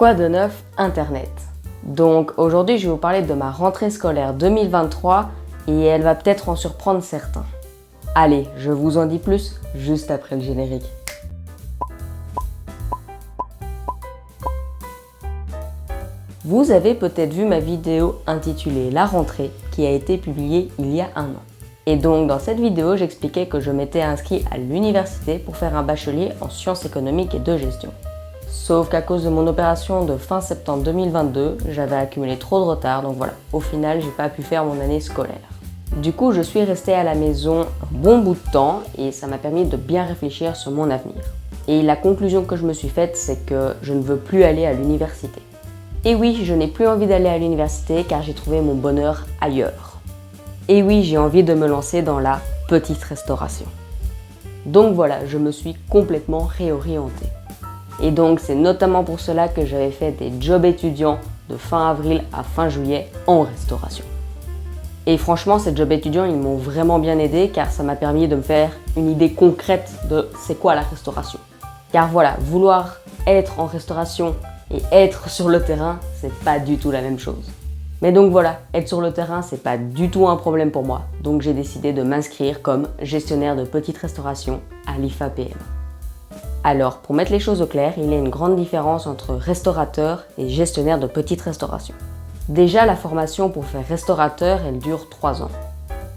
Quoi de neuf Internet? Donc aujourd'hui je vais vous parler de ma rentrée scolaire 2023 et elle va peut-être en surprendre certains. Allez, je vous en dis plus juste après le générique. Vous avez peut-être vu ma vidéo intitulée La rentrée qui a été publiée il y a un an. Et donc dans cette vidéo j'expliquais que je m'étais inscrit à l'université pour faire un bachelier en sciences économiques et de gestion. Sauf qu'à cause de mon opération de fin septembre 2022, j'avais accumulé trop de retard, donc voilà, au final j'ai pas pu faire mon année scolaire. Du coup je suis restée à la maison un bon bout de temps et ça m'a permis de bien réfléchir sur mon avenir. Et la conclusion que je me suis faite, c'est que je ne veux plus aller à l'université. Et oui, je n'ai plus envie d'aller à l'université car j'ai trouvé mon bonheur ailleurs. Et oui, j'ai envie de me lancer dans la petite restauration. Donc voilà, je me suis complètement réorientée. Et donc c'est notamment pour cela que j'avais fait des jobs étudiants de fin avril à fin juillet en restauration. Et franchement, ces jobs étudiants, ils m'ont vraiment bien aidé car ça m'a permis de me faire une idée concrète de c'est quoi la restauration. Car voilà, vouloir être en restauration et être sur le terrain, c'est pas du tout la même chose. Mais donc voilà, être sur le terrain, c'est pas du tout un problème pour moi. Donc j'ai décidé de m'inscrire comme gestionnaire de petite restauration à l'IFAPM. Alors, pour mettre les choses au clair, il y a une grande différence entre restaurateur et gestionnaire de petite restauration. Déjà, la formation pour faire restaurateur, elle dure 3 ans.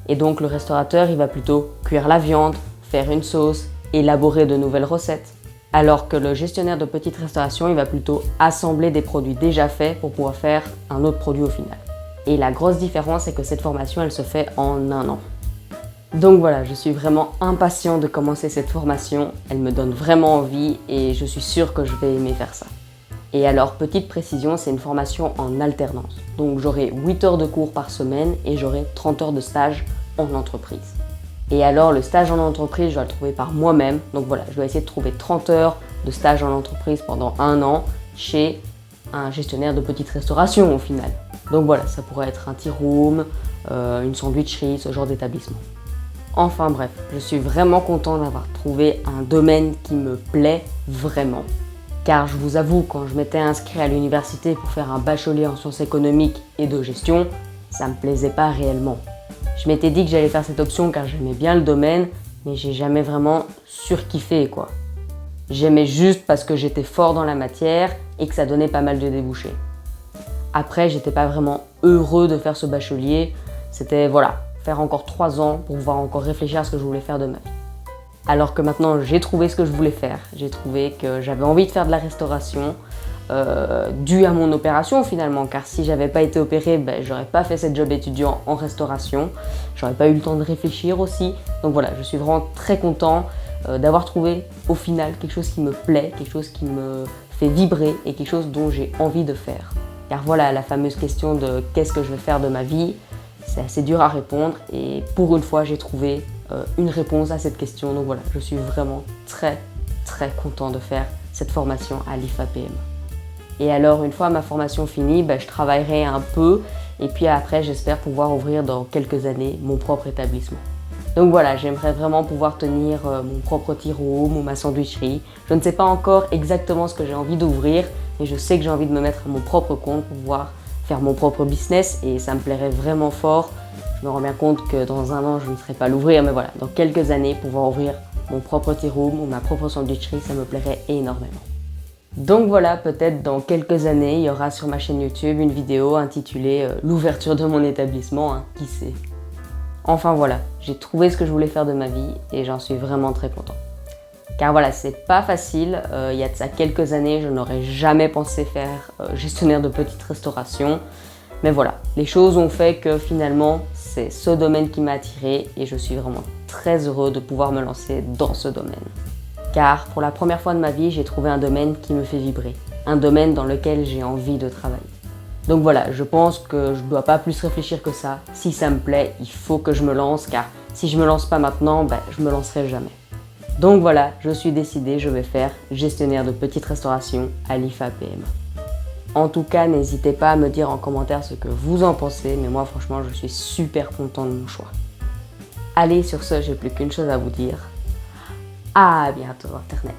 Et donc le restaurateur, il va plutôt cuire la viande, faire une sauce, élaborer de nouvelles recettes. Alors que le gestionnaire de petite restauration, il va plutôt assembler des produits déjà faits pour pouvoir faire un autre produit au final. Et la grosse différence, c'est que cette formation, elle se fait en 1 an. Donc voilà, je suis vraiment impatient de commencer cette formation, elle me donne vraiment envie et je suis sûre que je vais aimer faire ça. Et alors, petite précision, c'est une formation en alternance. Donc j'aurai 8 heures de cours par semaine et j'aurai 30 heures de stage en entreprise. Et alors, le stage en entreprise, je dois le trouver par moi-même. Donc voilà, je dois essayer de trouver 30 heures de stage en entreprise pendant 1 an chez un gestionnaire de petite restauration au final. Donc voilà, ça pourrait être un tea room, une sandwicherie, ce genre d'établissement. Enfin bref, je suis vraiment contente d'avoir trouvé un domaine qui me plaît vraiment. Car je vous avoue, quand je m'étais inscrit à l'université pour faire un bachelier en sciences économiques et de gestion, ça me plaisait pas réellement. Je m'étais dit que j'allais faire cette option car j'aimais bien le domaine, mais j'ai jamais vraiment surkiffé quoi. J'aimais juste parce que j'étais fort dans la matière et que ça donnait pas mal de débouchés. Après, j'étais pas vraiment heureux de faire ce bachelier, c'était voilà, faire encore 3 ans pour pouvoir encore réfléchir à ce que je voulais faire de ma vie. Alors que maintenant j'ai trouvé ce que je voulais faire, j'ai trouvé que j'avais envie de faire de la restauration due à mon opération finalement, car si j'avais pas été opérée, j'aurais pas fait cette job étudiant en restauration, j'aurais pas eu le temps de réfléchir aussi. Donc voilà, je suis vraiment très content d'avoir trouvé au final quelque chose qui me plaît, quelque chose qui me fait vibrer et quelque chose dont j'ai envie de faire. Car voilà, la fameuse question de qu'est-ce que je vais faire de ma vie, c'est assez dur à répondre et pour une fois j'ai trouvé une réponse à cette question. Donc voilà, je suis vraiment très content de faire cette formation à l'IFAPM. Et alors une fois ma formation finie, je travaillerai un peu et puis après j'espère pouvoir ouvrir dans quelques années mon propre établissement. Donc voilà, j'aimerais vraiment pouvoir tenir mon propre tea room ou ma sandwicherie. Je ne sais pas encore exactement ce que j'ai envie d'ouvrir, mais je sais que j'ai envie de me mettre à mon propre compte pour pouvoir faire mon propre business et ça me plairait vraiment fort. Je me rends bien compte que dans 1 an, je ne serai pas l'ouvrir, mais voilà, dans quelques années, pouvoir ouvrir mon propre tea room ou ma propre sandwicherie, ça me plairait énormément. Donc voilà, peut-être dans quelques années, il y aura sur ma chaîne YouTube une vidéo intitulée l'ouverture de mon établissement, qui sait. Enfin voilà, j'ai trouvé ce que je voulais faire de ma vie et j'en suis vraiment très content. Car voilà, c'est pas facile, il y a de ça quelques années, je n'aurais jamais pensé faire gestionnaire de petite restauration. Mais voilà, les choses ont fait que finalement, c'est ce domaine qui m'a attirée et je suis vraiment très heureux de pouvoir me lancer dans ce domaine. Car pour la première fois de ma vie, j'ai trouvé un domaine qui me fait vibrer, un domaine dans lequel j'ai envie de travailler. Donc voilà, je pense que je ne dois pas plus réfléchir que ça. Si ça me plaît, il faut que je me lance car si je me lance pas maintenant, je me lancerai jamais. Donc voilà, je suis décidée, je vais faire gestionnaire de petite restauration à l'IFAPM. En tout cas, n'hésitez pas à me dire en commentaire ce que vous en pensez, mais moi franchement, je suis super content de mon choix. Allez, sur ce, j'ai plus qu'une chose à vous dire. À bientôt Internet.